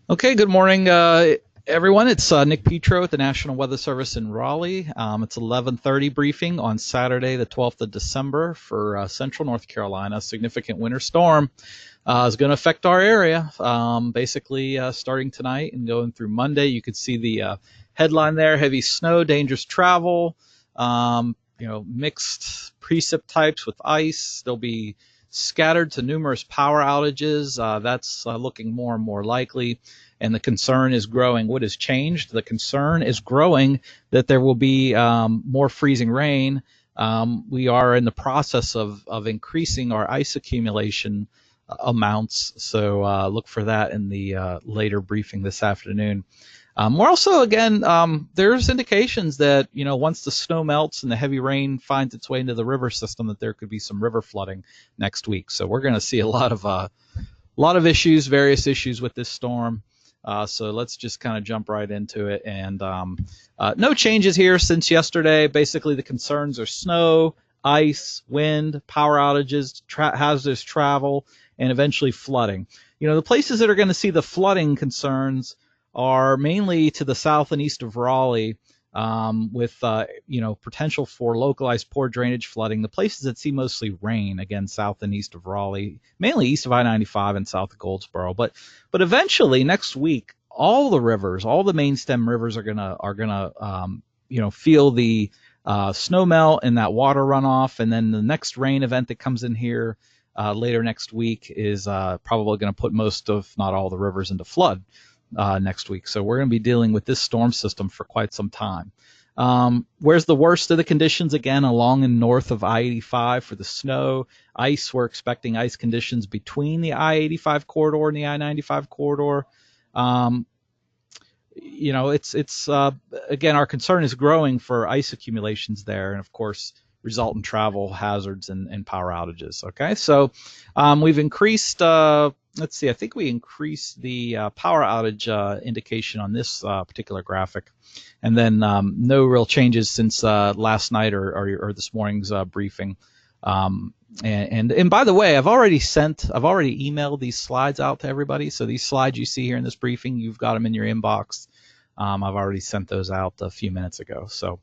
Okay, good morning, everyone. It's Nick Petro at the National Weather Service in Raleigh. It's 11:30 briefing on Saturday, the 12th of December for Central North Carolina. A significant winter storm is going to affect our area, basically starting tonight and going through Monday. You could see the headline there: heavy snow, dangerous travel. Mixed precip types with ice. There'll be scattered to numerous power outages. That's looking more and more likely. And the concern is growing. What has changed? The concern is growing that there will be more freezing rain. We are in the process of increasing our ice accumulation amounts. So look for that in the later briefing this afternoon. We're also, again, there's indications that, once the snow melts and the heavy rain finds its way into the river system, that there could be some river flooding next week. So we're going to see a lot of issues, various issues with this storm. So let's just kind of jump right into it. And no changes here since yesterday. Basically, the concerns are snow, ice, wind, power outages, hazardous travel, and eventually flooding. The places that are going to see the flooding concerns are mainly to the south and east of Raleigh, with potential for localized poor drainage flooding. The places that see mostly rain, again, south and east of Raleigh, mainly east of I-95 and south of Goldsboro. But eventually next week, all the rivers, all the main stem rivers are gonna feel the snow melt and that water runoff. And then the next rain event that comes in here later next week is probably going to put most, if not all, the rivers into flood next week. So we're going to be dealing with this storm system for quite some time. Where's the worst of the conditions? Again, along and north of I-85 for the snow. Ice, we're expecting ice conditions between the I-85 corridor and the I-95 corridor. It's again, our concern is growing for ice accumulations there, and of course, resultant travel hazards and power outages. Okay, so we've increased. Let's see, I think we increased the power outage indication on this particular graphic, and then no real changes since last night or this morning's briefing. And by the way, I've already emailed these slides out to everybody. So these slides you see here in this briefing, you've got them in your inbox. I've already sent those out a few minutes ago. So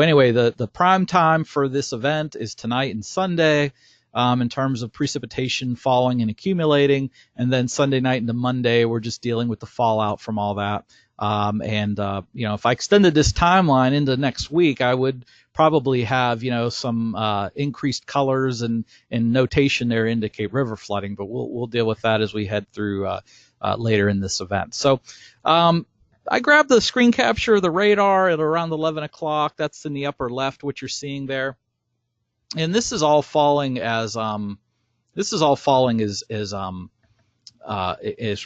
anyway, the prime time for this event is tonight and Sunday. In terms of precipitation falling and accumulating, and then Sunday night into Monday, we're just dealing with the fallout from all that. If I extended this timeline into next week, I would probably have, some increased colors and notation there indicate river flooding, but we'll deal with that as we head through later in this event. So I grabbed the screen capture of the radar at around 11 o'clock. That's in the upper left, what you're seeing there. And this is all falling as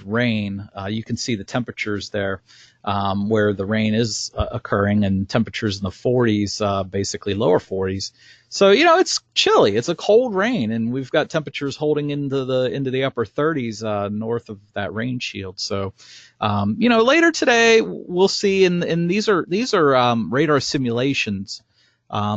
rain. You can see the temperatures there, where the rain is occurring, and temperatures in the 40s, basically lower 40s. So it's chilly. It's a cold rain, and we've got temperatures holding into the upper 30s north of that rain shield. So later today we'll see. And these are radar simulations.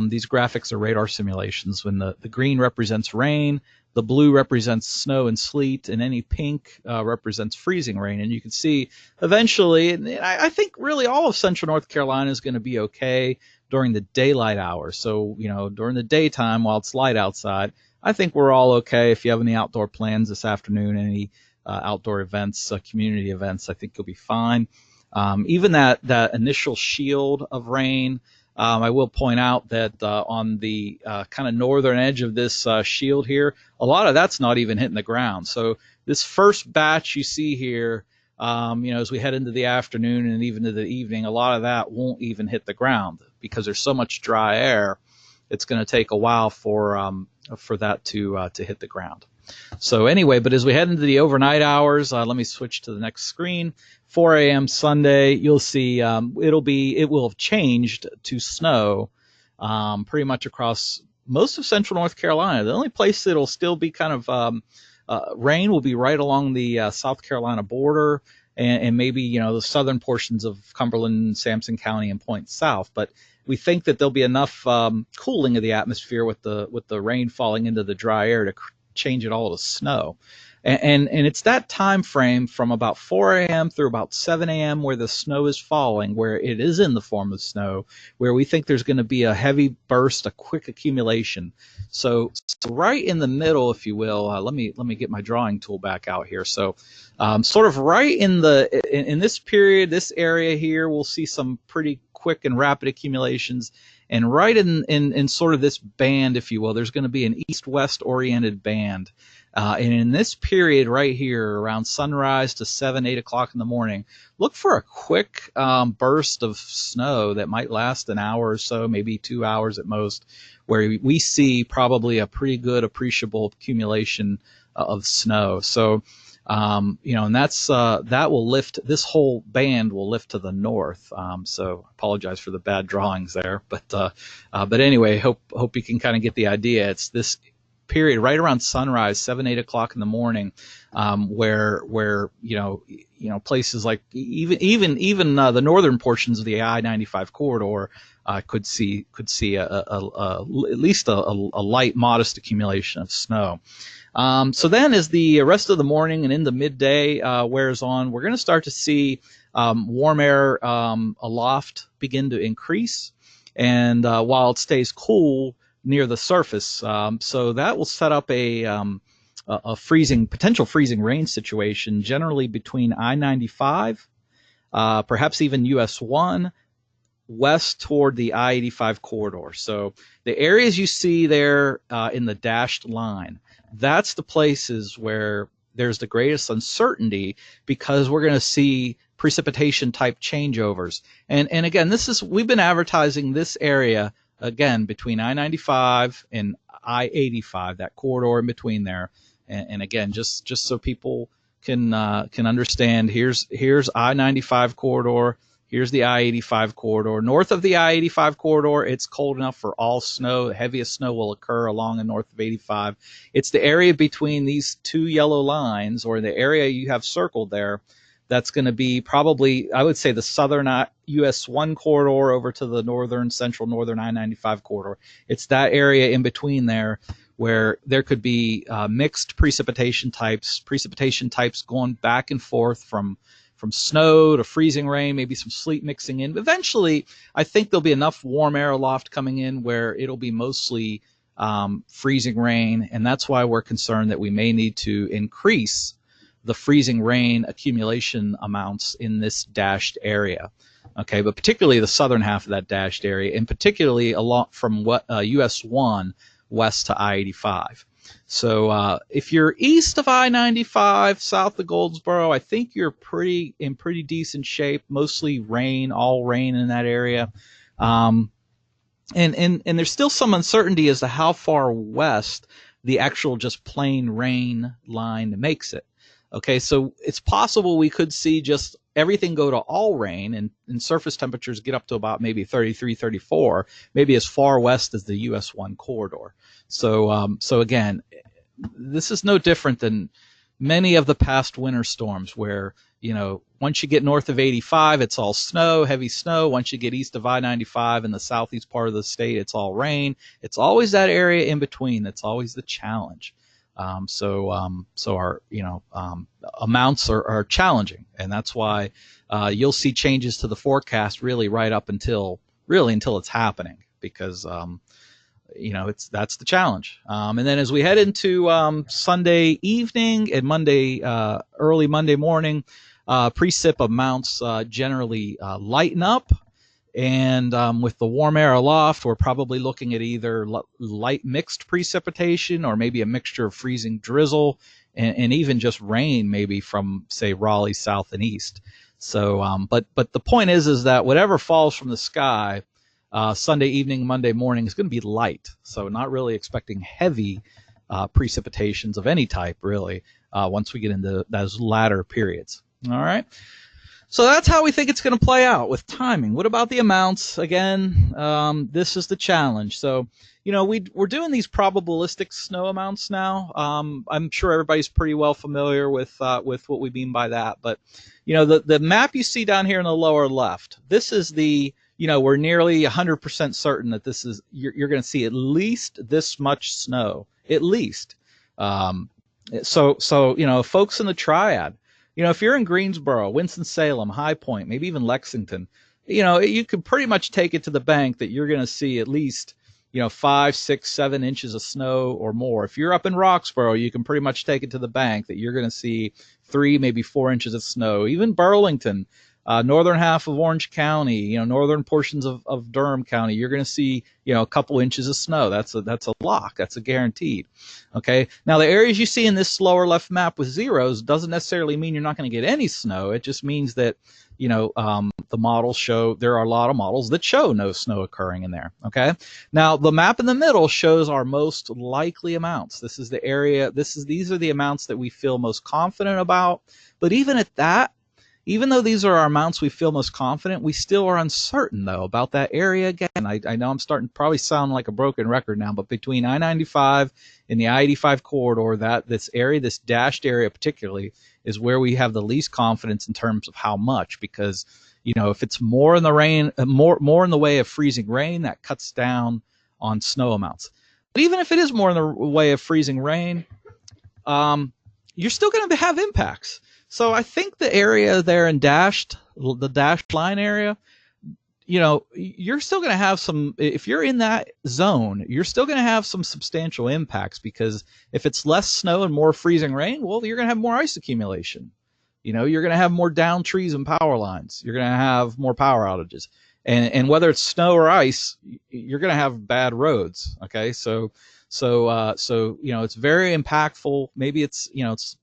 These graphics are radar simulations. When the green represents rain, the blue represents snow and sleet, and any pink represents freezing rain. And you can see eventually, and I think really all of central North Carolina is going to be okay during the daylight hours. So, during the daytime while it's light outside, I think we're all okay. If you have any outdoor plans this afternoon, any outdoor events, community events, I think you'll be fine. Even that initial shield of rain, I will point out that on the kind of northern edge of this shield here, a lot of that's not even hitting the ground. So this first batch you see here, as we head into the afternoon and even to the evening, a lot of that won't even hit the ground because there's so much dry air. It's going to take a while for that to hit the ground. So anyway, but as we head into the overnight hours, let me switch to the next screen. 4 a.m. Sunday, you'll see it will have changed to snow pretty much across most of central North Carolina. The only place it'll still be kind of rain will be right along the South Carolina border, and maybe the southern portions of Cumberland, Sampson County, and Point South. But we think that there'll be enough cooling of the atmosphere with the rain falling into the dry air to change it all to snow. And it's that time frame from about 4 a.m. through about 7 a.m. where the snow is falling, where it is in the form of snow, where we think there's going to be a heavy burst, a quick accumulation. So right in the middle, if you will, let me get my drawing tool back out here. So sort of right in this period, this area here, we'll see some pretty quick and rapid accumulations. And right in sort of this band, if you will, there's going to be an east-west oriented band. And in this period right here, around sunrise to 7, 8 o'clock in the morning, look for a quick burst of snow that might last an hour or so, maybe 2 hours at most, where we see probably a pretty good appreciable accumulation of snow. So, and that will lift, this whole band will lift to the north. So I apologize for the bad drawings there, but anyway, hope you can kind of get the idea. It's this period right around sunrise, 7, 8 o'clock in the morning, where places like even the northern portions of the I-95 corridor could see at least a light, modest accumulation of snow. So then, as the rest of the morning and into midday wears on, we're going to start to see warm air aloft begin to increase, and while it stays cool near the surface, so that will set up a potential freezing rain situation, generally between I-95, perhaps even US 1, west toward the I-85 corridor. So the areas you see there in the dashed line, that's the places where there's the greatest uncertainty, because we're going to see precipitation type changeovers. And again, we've been advertising this area again between I-95 and I-85, that corridor in between there. And again, just so people can understand, here's I-95 corridor. Here's the I-85 corridor. North of the I-85 corridor, it's cold enough for all snow. The heaviest snow will occur along and north of 85. It's the area between these two yellow lines, or the area you have circled there, that's going to be probably, I would say, the southern US 1 corridor over to the central northern I-95 corridor. It's that area in between there where there could be mixed precipitation types going back and forth from snow to freezing rain, maybe some sleet mixing in. Eventually, I think there'll be enough warm air aloft coming in where it'll be mostly freezing rain, and that's why we're concerned that we may need to increase the freezing rain accumulation amounts in this dashed area. Okay, but particularly the southern half of that dashed area, and particularly along from US 1 west to I-85. So if you're east of I-95, south of Goldsboro, I think you're in pretty decent shape. Mostly rain, all rain in that area. And there's still some uncertainty as to how far west the actual just plain rain line makes it. Okay, so it's possible we could see just everything go to all rain, and surface temperatures get up to about maybe 33, 34, maybe as far west as the US 1 corridor. So again, this is no different than many of the past winter storms where, once you get north of 85, it's all snow, heavy snow. Once you get east of I-95 in the southeast part of the state, it's all rain. It's always that area in between that's always the challenge. So our amounts are challenging, and that's why you'll see changes to the forecast really right up until it's happening, because that's the challenge. And then as we head into Sunday evening and early Monday morning, precip amounts generally lighten up. And with the warm air aloft, we're probably looking at either light mixed precipitation, or maybe a mixture of freezing drizzle and even just rain, maybe from, say, Raleigh south and east. So, but the point is that whatever falls from the sky Sunday evening, Monday morning is going to be light. So not really expecting heavy precipitations of any type, really, once we get into those latter periods. All right. So that's how we think it's going to play out with timing. What about the amounts? Again, this is the challenge. So, we're doing these probabilistic snow amounts now. I'm sure everybody's pretty well familiar with what we mean by that. But, the map you see down here in the lower left, this is we're nearly 100% certain that you're going to see at least this much snow, at least. So folks in the Triad, if you're in Greensboro, Winston-Salem, High Point, maybe even Lexington, you could pretty much take it to the bank that you're going to see at least 5, 6, 7 inches of snow or more. If you're up in Roxborough, you can pretty much take it to the bank that you're going to see 3, maybe 4 inches of snow. Even Burlington, northern half of Orange County, northern portions of Durham County, you're going to see, a couple inches of snow. That's a lock. That's a guaranteed. Okay. Now the areas you see in this lower left map with zeros doesn't necessarily mean you're not going to get any snow. It just means that, the models show, there are a lot of models that show no snow occurring in there. Okay. Now the map in the middle shows our most likely amounts. This is the area. These are the amounts that we feel most confident about. But even at that, even though these are our amounts we feel most confident, we still are uncertain, though, about that area again. I know I'm starting to probably sound like a broken record now, but between I-95 and the I-85 corridor, this area, this dashed area particularly, is where we have the least confidence in terms of how much, because, if it's more in the rain, more in the way of freezing rain, that cuts down on snow amounts. But even if it is more in the way of freezing rain, you're still going to have impacts. So I think the area there in the dashed line area, you're still going to have some, if you're in that zone, you're still going to have some substantial impacts, because if it's less snow and more freezing rain, well, you're going to have more ice accumulation. You're going to have more down trees and power lines. You're going to have more power outages. And whether it's snow or ice, you're going to have bad roads. Okay. So it's very impactful. Maybe it's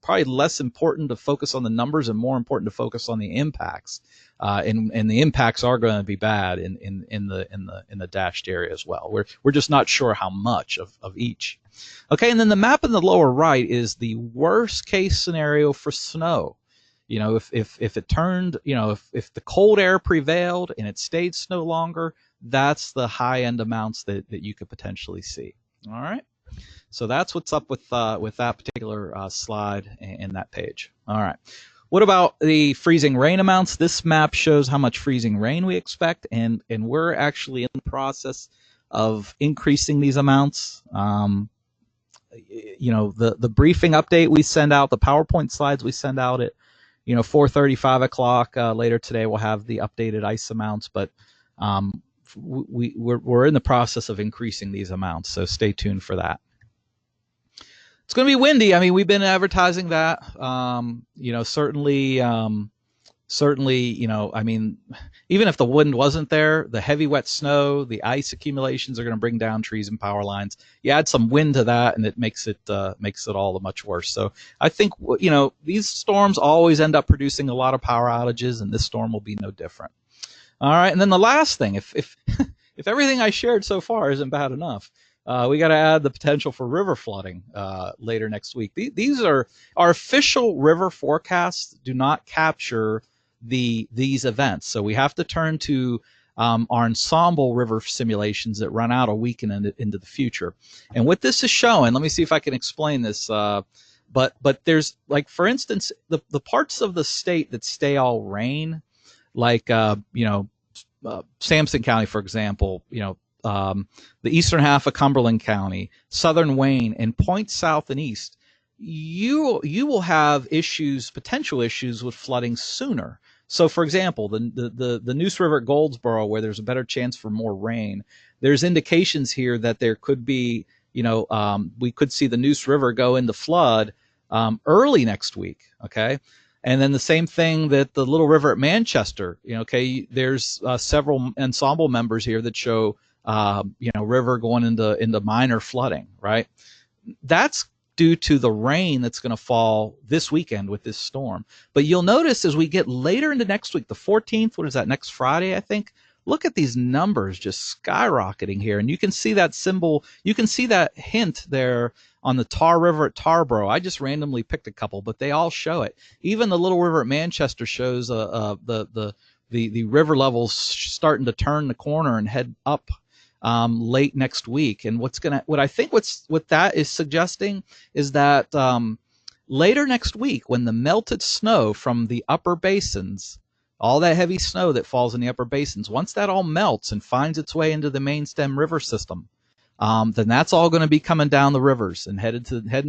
probably less important to focus on the numbers and more important to focus on the impacts. And the impacts are going to be bad in the dashed area as well. We're just not sure how much of each. Okay. And then the map in the lower right is the worst case scenario for snow. If it turned, if the cold air prevailed and it stayed snow longer, that's the high end amounts that you could potentially see. All right. So that's what's up with that particular slide and that page. All right. What about the freezing rain amounts? This map shows how much freezing rain we expect, and we're actually in the process of increasing these amounts. The briefing update we send out, the PowerPoint slides we send out at 4:30, 5 o'clock later today, we'll have the updated ice amounts, but we're in the process of increasing these amounts, so stay tuned for that. It's going to be windy. I mean, we've been advertising that. Certainly, I mean, even if the wind wasn't there, the heavy wet snow, the ice accumulations are going to bring down trees and power lines. You add some wind to that, and it makes it all much worse. So I think, these storms always end up producing a lot of power outages, and this storm will be no different. All right, and then the last thing, if everything I shared so far isn't bad enough, we got to add the potential for river flooding later next week. These are our official river forecasts. Do not capture these events, so we have to turn to our ensemble river simulations that run out a week into the future. And what this is showing, let me see if I can explain this. But there's, like, for instance, the parts of the state that stay all rain, like Sampson County, for example, the eastern half of Cumberland County, southern Wayne, and points south and east, you will have potential issues with flooding sooner. So, for example, the Neuse River at Goldsboro, where there's a better chance for more rain, there's indications here that there could be, we could see the Neuse River go into flood early next week. Okay. And then the same thing that the Little River at Manchester, there's several ensemble members here that show, river going into minor flooding, right? That's due to the rain that's going to fall this weekend with this storm. But you'll notice as we get later into next week, the 14th, what is that, next Friday, I think? Look at these numbers just skyrocketing here. And you can see that symbol, you can see that hint there on the Tar River at Tarboro. I just randomly picked a couple, but they all show it. Even the Little River at Manchester shows the river levels starting to turn the corner and head up late next week. And what that is suggesting is that later next week, when the melted snow from the upper basins, all that heavy snow that falls in the upper basins, once that all melts and finds its way into the main stem river system, then that's all going to be coming down the rivers and heading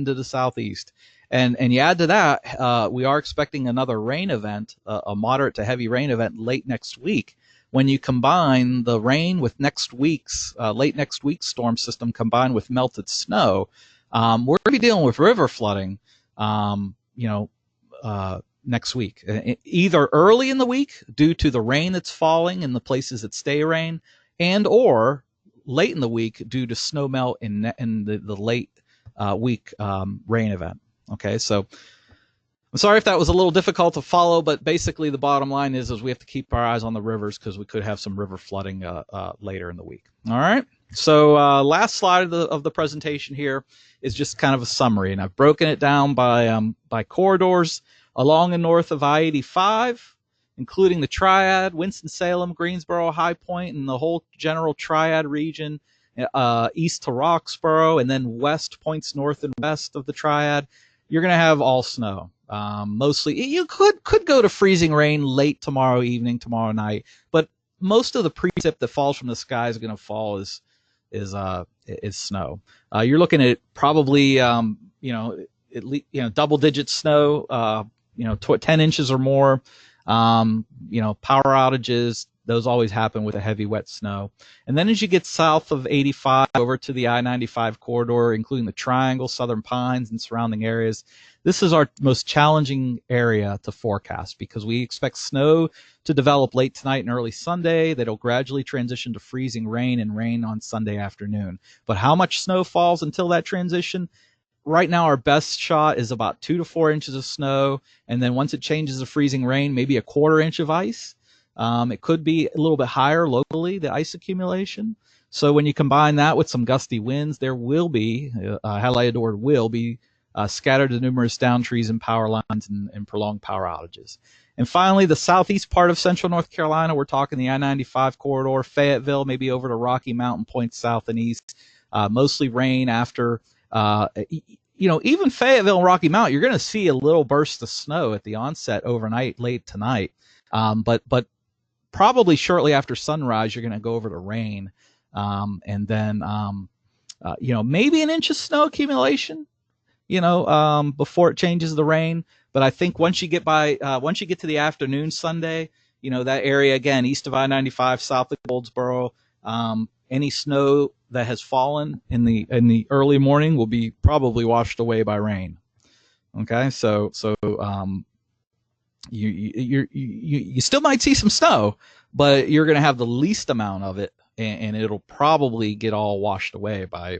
to the southeast. And you add to that, we are expecting another rain event, a moderate to heavy rain event late next week. When you combine the rain with late next week's storm system combined with melted snow, we're going to be dealing with river flooding, next week, either early in the week due to the rain that's falling in the places that stay rain, and or late in the week due to snow melt in the late week rain event. Okay, so I'm sorry if that was a little difficult to follow, but basically the bottom line is we have to keep our eyes on the rivers because we could have some river flooding later in the week. All right, so last slide of the presentation here is just kind of a summary, and I've broken it down by corridors along and north of I-85, including the Triad, Winston-Salem, Greensboro, High Point, and the whole general Triad region, east to Roxborough, and then west, points north and west of the Triad. You're going to have all snow. Mostly, you could go to freezing rain late tomorrow evening, tomorrow night, but most of the precip that falls from the sky is going to fall is snow. You're looking at probably at least double-digit snow. 10 inches or more. Power outages, those always happen with a heavy wet snow. And then as you get south of 85 over to the I-95 corridor, including the Triangle, Southern Pines, and surrounding areas, this is our most challenging area to forecast because we expect snow to develop late tonight and early Sunday. That'll gradually transition to freezing rain and rain on Sunday afternoon. But how much snow falls until that transition? Right now, our best shot is about 2 to 4 inches of snow, and then once it changes to freezing rain, maybe a quarter inch of ice. It could be a little bit higher locally, the ice accumulation. So when you combine that with some gusty winds, there will be, highlighted word will be, scattered to numerous down trees and power lines and prolonged power outages. And finally, the southeast part of central North Carolina, we're talking the I-95 corridor, Fayetteville, maybe over to Rocky Mountain points south and east, mostly rain after. Even Fayetteville and Rocky Mount, you're going to see a little burst of snow at the onset overnight, late tonight. But probably shortly after sunrise, you're going to go over to rain. And then, maybe an inch of snow accumulation, before it changes the rain. But I think once you get to the afternoon Sunday, that area again, east of I-95, south of Goldsboro, any snow that has fallen in the early morning will be probably washed away by rain. Okay, so you still might see some snow, but you're going to have the least amount of it, and it'll probably get all washed away by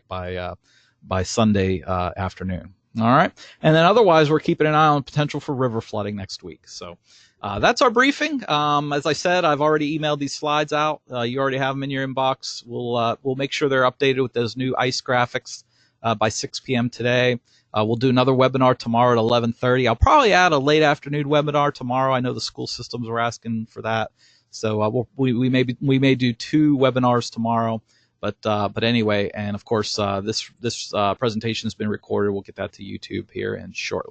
Sunday afternoon. All right, and then otherwise we're keeping an eye on potential for river flooding next week. So that's our briefing. As I said, I've already emailed these slides out. You already have them in your inbox. We'll make sure they're updated with those new ice graphics by 6 p.m. today. We'll do another webinar tomorrow at 11:30. I'll probably add a late afternoon webinar tomorrow. I know the school systems were asking for that, so we may do 2 webinars tomorrow. But anyway, and of course this presentation has been recorded. We'll get that to YouTube here and shortly.